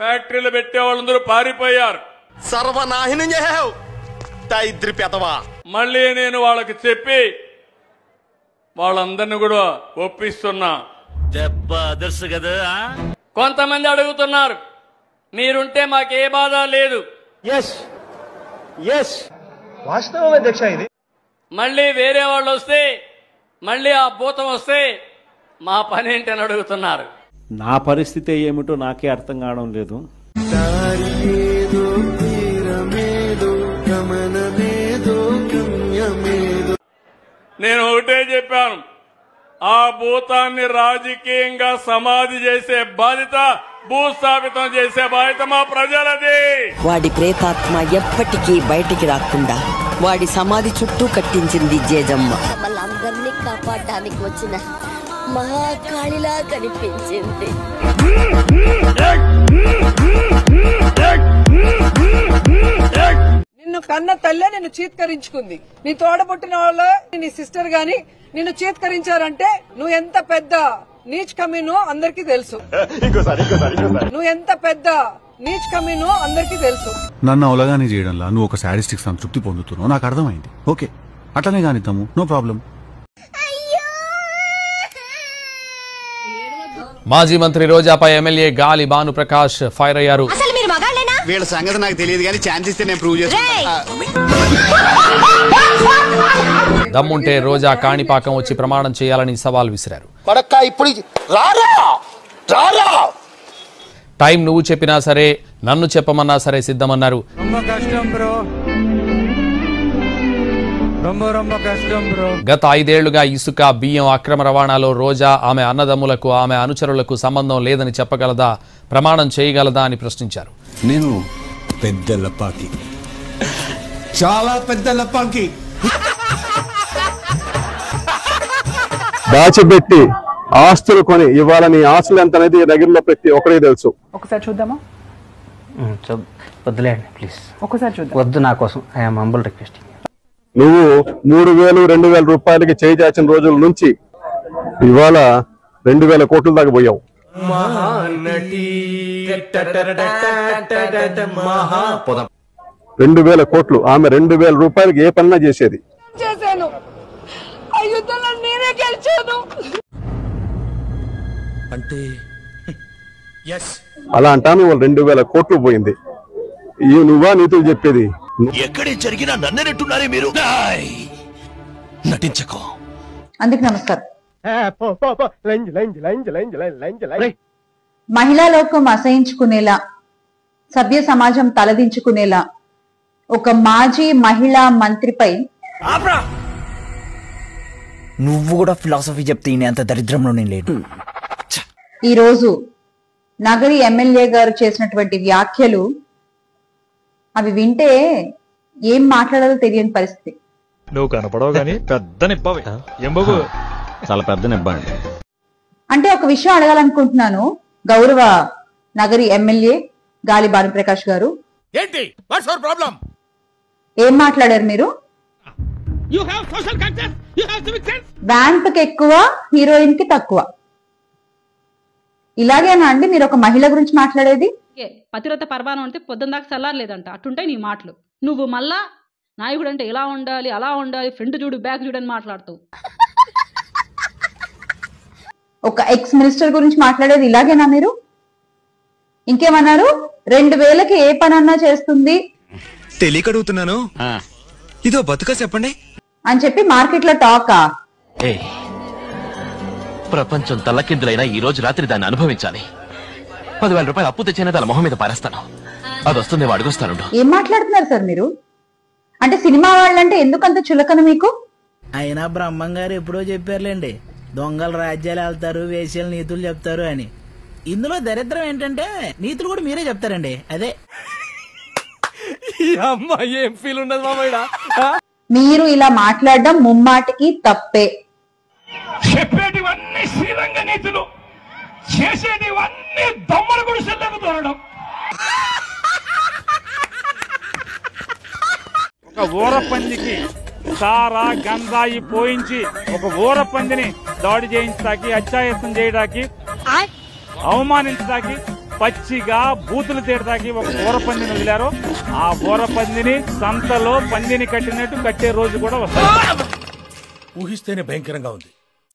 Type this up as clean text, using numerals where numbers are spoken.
ఫ్యాక్టరీలు పెట్టే వాళ్ళందరూ పారిపోయారు. సర్వనాశనం చేసావు దరిద్ర పెదవా. మళ్ళీ నేను వాళ్ళకి చెప్పి వాళ్ళందరినీ కూడా ఒప్పిస్తున్నా. దెబ్బ అదర్సు కదా. కొంతమంది అడుగుతున్నారు, మీరుంటే మాకే బాధ లేదు. వాస్తవం అధ్యక్ష. ఇది మళ్ళీ వేరే వాళ్ళు వస్తే, మళ్ళీ ఆ భూతం వస్తే మా పని ఏంటని అడుగుతున్నారు. నా పరిస్థితి ఏమిటో నాకే అర్థం కావడం లేదు. నేను ఒకటే చెప్పాను, ఆ భూతాన్ని రాజకీయంగా సమాధి చేసే బాధ్యత, భూస్థాపితం చేసే బాధ్యత మా ప్రజలది. వాడి ప్రేతాత్మ ఎప్పటికీ బయటికి రాకుండా వాడి సమాధి చుట్టూ కట్టించింది జేజమ్మ. మళ్ళందరినీ కాపాడడానికి వచ్చిన మహాకాళిలా కనిపించింది. నిన్ను కన్న తల్లే నిన్ను చీత్కరించుకుంది. నీ తోడబుట్టిన వాళ్ళ నీ సిస్టర్ గాని నిన్ను చీత్కరించారంటే నువ్వు ఎంత పెద్ద నీచ్ కమీనో అందరికీ తెలుసు. నువ్వు ఎంత పెద్ద నీచ్ కమీనో అందరికీ తెలుసు. నన్ను అవలగానే చేయడంలా నువ్వు ఒక శాడిస్టిక్ సంతృప్తి పొందుతున్నావు, నాకు అర్థమైంది. ఓకే, అట్లనే కానిద్దాము, నో ప్రాబ్లం. మాజీ మంత్రి రోజాపై ఎమ్మెల్యే గాలి భానుప్రకాష్ ఫైర్ అయ్యారు. వీళ్ళ సంగతి నాకు తెలియదు కానీ ఛాన్స్ ఇస్తే నేను ప్రూవ్ చేస్తా. దమ్ముంటే రోజా కాణిపాకం వచ్చి ప్రమాణం చేయాలని సవాల్ విసిరారు. టైం నువ్వు చెప్పినా సరే, నన్ను చెప్పమన్నా సరే సిద్ధమన్నారు. గత 5 ఏళ్లుగా ఇసుక, బియ్యం అక్రమ రవాణాలో రోజా, ఆమె అన్నదమ్ములకు, ఆమె అనుచరులకు సంబంధం లేదని చెప్పగలదా, ప్రమాణం చేయగలదా అని ప్రశ్నించారు. నేను పెద్ద లపాకి, చాలా పెద్ద లపాకి. దాచిపెట్టి ఆస్తులు కొని ఇవ్వాలని ఆస్తులు ఎంత అనేది దగ్గరలో ప్రతి ఒక్కరికి తెలుసు. ఒకసారి చూద్దామా? వద్దులేండి ప్లీజ్, ఒకసారి చూద్దాం. వద్దు, నా కోసం ఐఎమ్ హంబుల్ రిక్వెస్టింగ్. నువ్వు 3,000, 2,000 రూపాయలకి చేయి చాచిన రోజుల నుంచి ఇవాళ 2,000 కోట్ల దాకా పోయావు. 2,000 కోట్లు. ఆమె 2,000 రూపాయలకి ఏ పన్నా చేసేది. అలా అంటాను. వాళ్ళు 2,000 కోట్లు పోయింది. నువ్వా నీతులు చెప్పేది? ఎక్కడే జరిగినా నన్నెట్టున్నారే మీరు. నటించకో. అందుకు నమస్కారం. మహిళా లోకం అసహించుకునేలా, సభ్య సమాజం తలదించుకునేలా ఒక మాజీ మహిళా మంత్రిపై నువ్వు కూడా ఫిలాసఫీ చెప్తే అంత దరిద్రంలో నేను లేడు. ఈ రోజు నగరి ఎమ్మెల్యే గారు చేసినటువంటి వ్యాఖ్యలు, అవి వింటే ఏం మాట్లాడాలో తెలియని పరిస్థితి. నువ్వు కనపడవు గానీ పెద్ద నిప్పవే. చాలా పెద్ద నిప్పండి. అంటే ఒక విషయం అడగాలనుకుంటున్నాను గౌరవ నగరి ఎమ్మెల్యే గాలి భానుప్రకాష్ గారు. ఏంటి వాట్స్ యువర్ ప్రాబ్లం? ఏం మాట్లాడారు మీరు? వ్యాంప్ కి ఎక్కువ, హీరోయిన్ కి తక్కువ. ఇలాగేనా అండి మీరు ఒక మహిళ గురించి మాట్లాడేది? పతివ్రత పర్వాణం అంటే పొద్దున్న దాకా చల్లారలేదంట, అట్టుంటాయి నీ మాటలు. నువ్వు మళ్ళా నాయకుడు అంటే ఇలా ఉండాలి, అలా ఉండాలి, ఫ్రంట్ చూడు, బ్యాక్ చూడు అని మాట్లాడుతావు. ఒక ఎక్స్ మినిస్టర్ గురించి మాట్లాడేది ఇలాగేనా మీరు? ఇంకేమన్నారు? 2,000కి ఏ పనన్నా చేస్తుంది. తెలియకడుగుతున్నాను, ఇదో బతుక చెప్పండి అని చెప్పి మార్కెట్ లో టాకా? ప్రపంచం తల్లకిందులైనా ఈ రోజు రాత్రి దాన్ని అనుభవించాలి. 10,000 రూపాయలు అప్పు తెచ్చిన దాని మొహం మీద పారేస్తాను. అది వస్తుంది, అడుగుస్తాను. ఏం మాట్లాడుతున్నారు సార్ మీరు? అంటే సినిమా వాళ్ళంటే ఎందుకంత చులకన మీకు? అయినా బ్రహ్మం గారు ఎప్పుడో చెప్పారులేండి, దొంగలు రాజ్యాలు వెళ్తారు, వేశ్యలు నీతులు చెప్తారు అని. ఇందులో దరిద్రం ఏంటంటే నీతులు కూడా మీరే చెప్తారండి. అదే ఏం ఫీల్ ఉండదు మామయ్య. మీరు ఇలా మాట్లాడడం ముమ్మాటికి తప్పే. చెప్పేటివన్నీ శ్రీరంగ నీతులు, చేసేటివన్నీ దొమ్మల గుడిసెల్లకు దొరకడం. ఒక ఊరపందికి సారా గంజాయి పోయించి ఒక ఊరపందిని దాడి చేయించడానికి, అత్యాయత్నం చేయడానికి, అవమానించడానికి పచ్చిగా బూతులు తీయడానికి ఒక ఊర పందిని వదిలారో ఆ ఊర పందిని సంతలో పందిని కట్టినట్టు కట్టే రోజు కూడా వస్తుంది. ఊహిస్తేనే భయంకరంగా ఉంది.